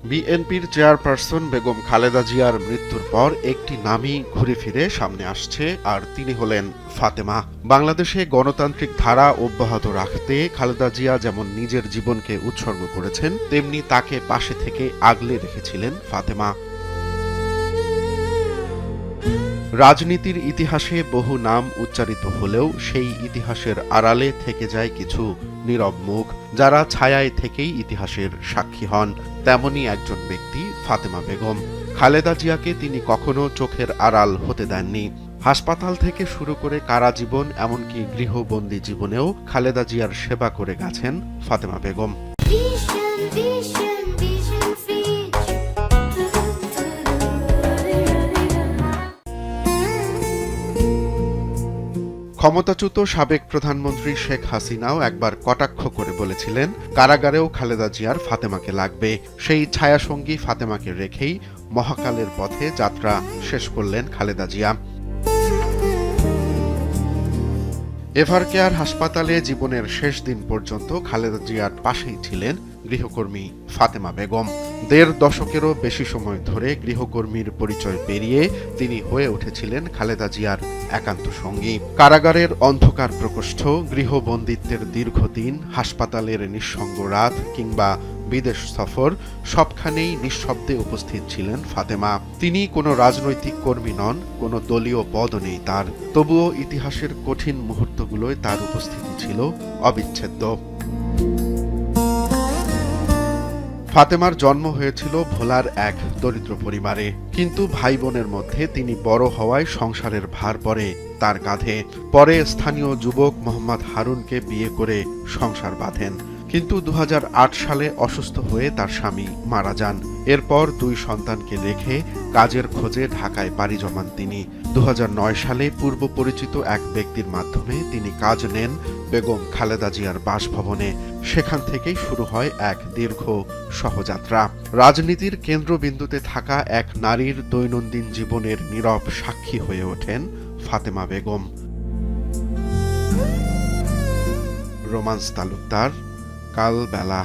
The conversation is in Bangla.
বিএনপির চেয়ারপারসন বেগম খালেদা জিয়ার মৃত্যুর পর একটি নামই ঘুরে ফিরে সামনে আসছে, আর তিনি হলেন ফাতেমা। বাংলাদেশে গণতান্ত্রিক ধারা অব্যাহত রাখতে খালেদা জিয়া যেমন নিজের জীবনকে উৎসর্গ করেছেন, তেমনি তাকে পাশে থেকে আগলে রেখেছিলেন ফাতেমা। রাজনীতির ইতিহাসে বহু নাম উচ্চারিত হলেও সেই ইতিহাসের আড়ালে থেকে যায় কিছু নীরব মুখ, যারা ছায়ায় থেকেই ইতিহাসের সাক্ষী হন। তেমনই একজন ব্যক্তি ফাতেমা বেগম। খালেদা জিয়াকে তিনি কখনো চোখের আড়াল হতে দেননি। হাসপাতাল থেকে শুরু করে কারাজীবন, এমনকি গৃহবন্দী জীবনেও খালেদা জিয়ার সেবা করে গেছেন ফাতেমা বেগম। ক্ষমতাচ্যুত সাবেক প্রধানমন্ত্রী শেখ হাসিনাও একবার কটাক্ষ করে বলেছিলেন, কারাগারেও খালেদা জিয়ার ফাতেমাকে লাগবে। সেই ছায়াসঙ্গী ফাতেমাকে রেখেই মহাকালের পথে যাত্রা শেষ করলেন খালেদা জিয়া। এভারকেয়ার হাসপাতালে জীবনের শেষ দিন পর্যন্ত খালেদা জিয়ার পাশেই ছিলেন গৃহকর্মী ফাতেমা বেগম। ১.৫ দশকেরও বেশি সময় ধরে গৃহকর্মীর পরিচয় পেরিয়ে তিনি হয়ে উঠেছিলেন খালেদা জিয়ার একান্ত সঙ্গী। কারাগারের অন্ধকার প্রকোষ্ঠ, গৃহবন্দিত্বের দীর্ঘদিন, হাসপাতালের নিঃসঙ্গ রাত কিংবা বিদেশ সফর, সবখানেই নিঃশব্দে উপস্থিত ছিলেন ফাতেমা। তিনি কোনো রাজনৈতিক কর্মী নন, কোনো দলীয় পদও নেই তার। তবুও ইতিহাসের কঠিন মুহূর্তগুলোয় তার উপস্থিতি ছিল অবিচ্ছেদ্য। ফাতেমার জন্ম হয়েছিল ভোলার এক দরিদ্র পরিবারে, কিন্তু ভাই বোনের মধ্যে তিনি বড় হওয়ায় সংসারের ভার পড়ে তার কাঁধে। পরে স্থানীয় যুবক মোহাম্মদ হারুনকে বিয়ে করে সংসার বাঁধেন, কিন্তু ২০০৮ সালে অসুস্থ হয়ে তার স্বামী মারা যান। এরপর ২ সন্তানকে রেখে কাজের খোঁজে ঢাকায় পাড়ি জমান তিনি। ২০০৯ সালে পূর্ব পরিচিত এক ব্যক্তির মাধ্যমে তিনি কাজ নেন বেগম খালেদা জিয়ার বাসভবনে। সেখান থেকেই শুরু হয় এক দীর্ঘ সহযাত্রা। রাজনীতির কেন্দ্রবিন্দুতে থাকা এক নারীর দৈনন্দিন জীবনের নীরব সাক্ষী হয়ে ওঠেন ফাতেমা বেগম। রোমান্স তালুকদার, কালবেলা।